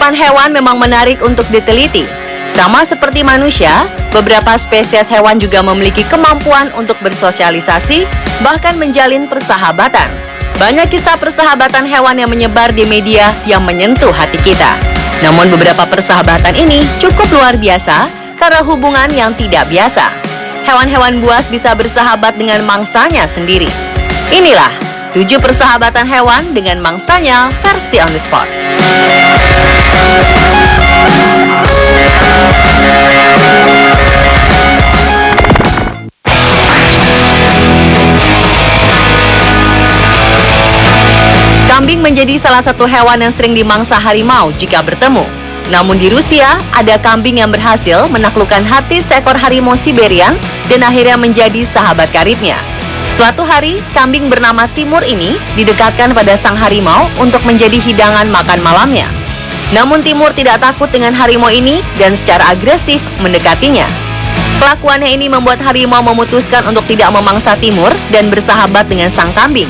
Kehidupan hewan memang menarik untuk diteliti. Sama seperti manusia, beberapa spesies hewan juga memiliki kemampuan untuk bersosialisasi, bahkan menjalin persahabatan. Banyak kisah persahabatan hewan yang menyebar di media yang menyentuh hati kita. Namun beberapa persahabatan ini cukup luar biasa karena hubungan yang tidak biasa. Hewan-hewan buas bisa bersahabat dengan mangsanya sendiri. Inilah 7 persahabatan hewan dengan mangsanya versi on the spot. Kambing menjadi salah satu hewan yang sering dimangsa harimau jika bertemu. Namun di Rusia, ada kambing yang berhasil menaklukkan hati seekor harimau Siberian dan akhirnya menjadi sahabat karibnya. Suatu hari, kambing bernama Timur ini didekatkan pada sang harimau untuk menjadi hidangan makan malamnya. Namun Timur tidak takut dengan harimau ini dan secara agresif mendekatinya. Kelakuannya ini membuat harimau memutuskan untuk tidak memangsa Timur dan bersahabat dengan sang kambing.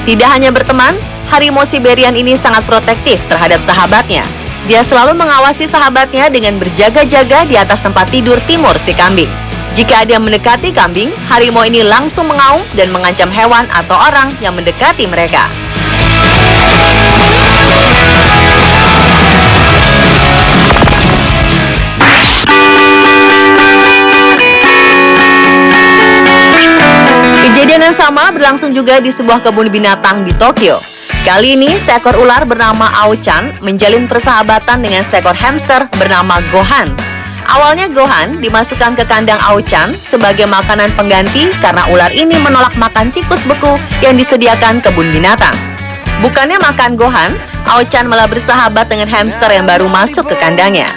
Tidak hanya berteman, harimau Siberian ini sangat protektif terhadap sahabatnya. Dia selalu mengawasi sahabatnya dengan berjaga-jaga di atas tempat tidur Timur si kambing. Jika ada yang mendekati kambing, harimau ini langsung mengaum dan mengancam hewan atau orang yang mendekati mereka. Kejadian yang sama berlangsung juga di sebuah kebun binatang di Tokyo. Kali ini, seekor ular bernama Ao-chan menjalin persahabatan dengan seekor hamster bernama Gohan. Awalnya Gohan dimasukkan ke kandang Ao-chan sebagai makanan pengganti karena ular ini menolak makan tikus beku yang disediakan kebun binatang. Bukannya makan Gohan, Ao-chan malah bersahabat dengan hamster yang baru masuk ke kandangnya.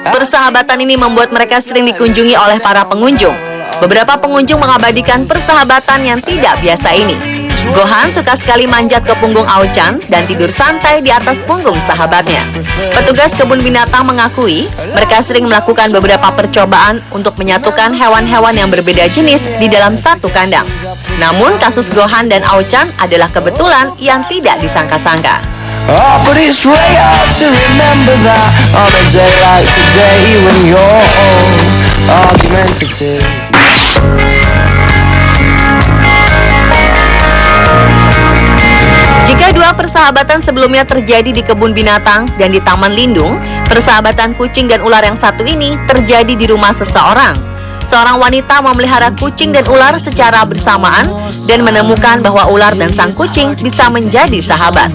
Persahabatan ini membuat mereka sering dikunjungi oleh para pengunjung. Beberapa pengunjung mengabadikan persahabatan yang tidak biasa ini. Gohan suka sekali manjat ke punggung Ao-chan dan tidur santai di atas punggung sahabatnya. Petugas kebun binatang mengakui mereka sering melakukan beberapa percobaan untuk menyatukan hewan-hewan yang berbeda jenis di dalam satu kandang. Namun kasus Gohan dan Ao-chan adalah kebetulan yang tidak disangka-sangka. Oh, but it's rare to remember that on a day like today when you're all argumentative. Jika dua persahabatan sebelumnya terjadi di kebun binatang dan di taman lindung, persahabatan kucing dan ular yang satu ini terjadi di rumah seseorang. Seorang wanita memelihara kucing dan ular secara bersamaan dan menemukan bahwa ular dan sang kucing bisa menjadi sahabat.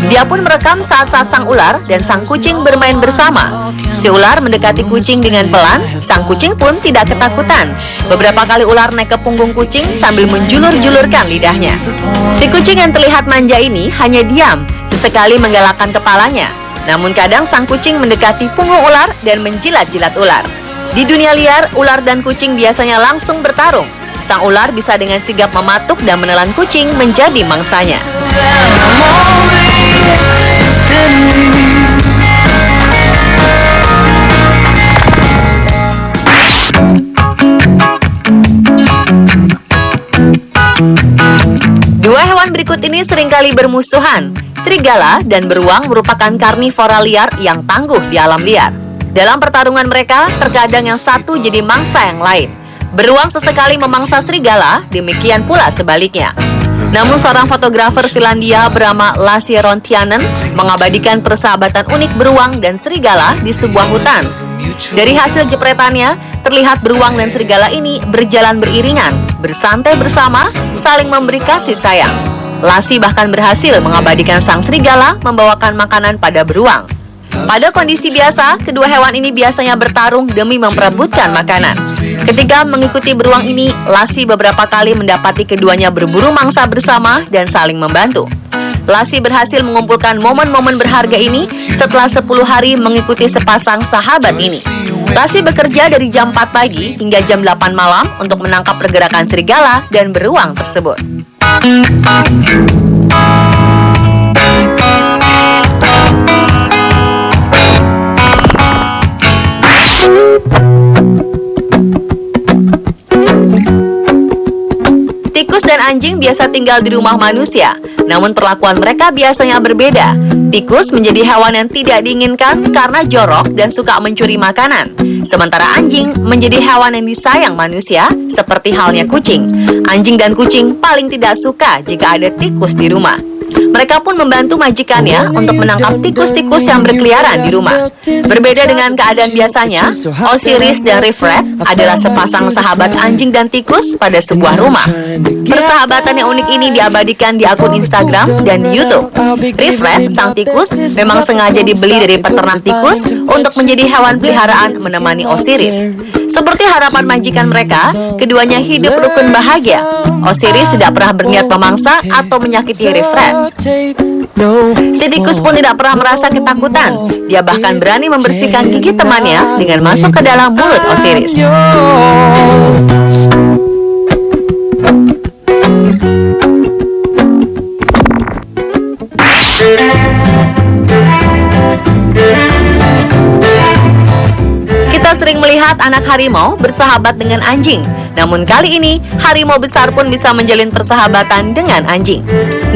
Dia pun merekam saat-saat sang ular dan sang kucing bermain bersama. Si ular mendekati kucing dengan pelan, sang kucing pun tidak ketakutan. Beberapa kali ular naik ke punggung kucing sambil menjulur-julurkan lidahnya. Si kucing yang terlihat manja ini hanya diam, sesekali menggelakkan kepalanya. Namun kadang sang kucing mendekati punggung ular dan menjilat-jilat ular. Di dunia liar, ular dan kucing biasanya langsung bertarung. Sang ular bisa dengan sigap mematuk dan menelan kucing menjadi mangsanya. Dua hewan berikut ini seringkali bermusuhan. Serigala dan beruang merupakan karnivora liar yang tangguh di alam liar. Dalam pertarungan mereka, terkadang yang satu jadi mangsa yang lain. Beruang sesekali memangsa serigala, demikian pula sebaliknya. Namun seorang fotografer Finlandia bernama Lasse Rontianen mengabadikan persahabatan unik beruang dan serigala di sebuah hutan. Dari hasil jepretannya, terlihat beruang dan serigala ini berjalan beriringan, bersantai bersama, saling memberi kasih sayang. Lasse bahkan berhasil mengabadikan sang serigala membawakan makanan pada beruang. Pada kondisi biasa, kedua hewan ini biasanya bertarung demi memperebutkan makanan. Ketika mengikuti beruang ini, Lasse beberapa kali mendapati keduanya berburu mangsa bersama dan saling membantu. Lasse berhasil mengumpulkan momen-momen berharga ini setelah 10 hari mengikuti sepasang sahabat ini. Lasse bekerja dari jam 4 pagi hingga jam 8 malam untuk menangkap pergerakan serigala dan beruang tersebut. Tikus dan anjing biasa tinggal di rumah manusia, namun perlakuan mereka biasanya berbeda. Tikus menjadi hewan yang tidak diinginkan karena jorok dan suka mencuri makanan. Sementara anjing menjadi hewan yang disayang manusia, seperti halnya kucing. Anjing dan kucing paling tidak suka jika ada tikus di rumah. Mereka pun membantu majikannya untuk menangkap tikus-tikus yang berkeliaran di rumah. Berbeda dengan keadaan biasanya, Osiris dan Rifret adalah sepasang sahabat anjing dan tikus pada sebuah rumah. Persahabatan yang unik ini diabadikan di akun Instagram dan di YouTube. Rifret, sang tikus, memang sengaja dibeli dari peternak tikus untuk menjadi hewan peliharaan menemani Osiris. Seperti harapan majikan mereka, keduanya hidup rukun bahagia. Osiris tidak pernah berniat memangsa atau menyakiti Rifret. Si tikus pun tidak pernah merasa ketakutan. Dia bahkan berani membersihkan gigi temannya dengan masuk ke dalam mulut Osiris. Kita sering melihat anak harimau bersahabat dengan anjing. Namun kali ini, harimau besar pun bisa menjalin persahabatan dengan anjing.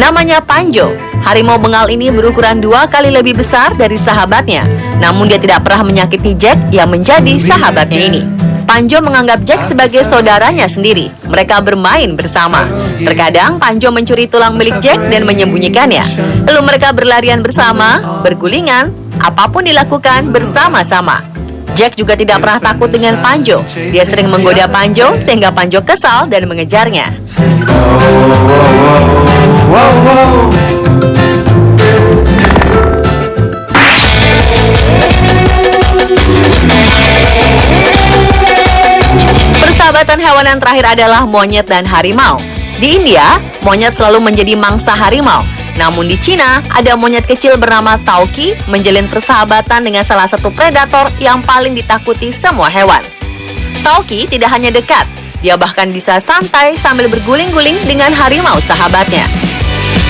Namanya Panjo. Harimau bengal ini berukuran 2 kali lebih besar dari sahabatnya. Namun dia tidak pernah menyakiti Jack yang menjadi sahabatnya ini. Panjo menganggap Jack sebagai saudaranya sendiri. Mereka bermain bersama. Terkadang Panjo mencuri tulang milik Jack dan menyembunyikannya. Lalu mereka berlarian bersama, bergulingan, apapun dilakukan bersama-sama. Jack juga tidak pernah takut dengan Panjo. Dia sering menggoda Panjo sehingga Panjo kesal dan mengejarnya. Persahabatan hewan yang terakhir adalah monyet dan harimau. Di India, monyet selalu menjadi mangsa harimau. Namun di Cina, ada monyet kecil bernama Tauki menjalin persahabatan dengan salah satu predator yang paling ditakuti semua hewan. Tauki tidak hanya dekat, dia bahkan bisa santai sambil berguling-guling dengan harimau sahabatnya.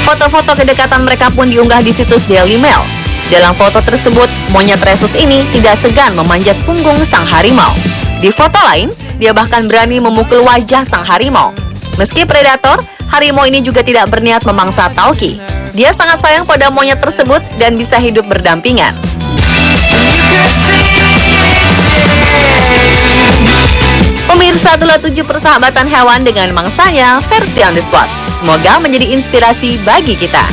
Foto-foto kedekatan mereka pun diunggah di situs Daily Mail. Dalam foto tersebut, monyet rhesus ini tidak segan memanjat punggung sang harimau. Di foto lain, dia bahkan berani memukul wajah sang harimau. Meski predator, harimau ini juga tidak berniat memangsa Tauki. Dia sangat sayang pada monyet tersebut dan bisa hidup berdampingan. Pemirsa, itulah 7 persahabatan hewan dengan mangsanya versi on the spot. Semoga menjadi inspirasi bagi kita.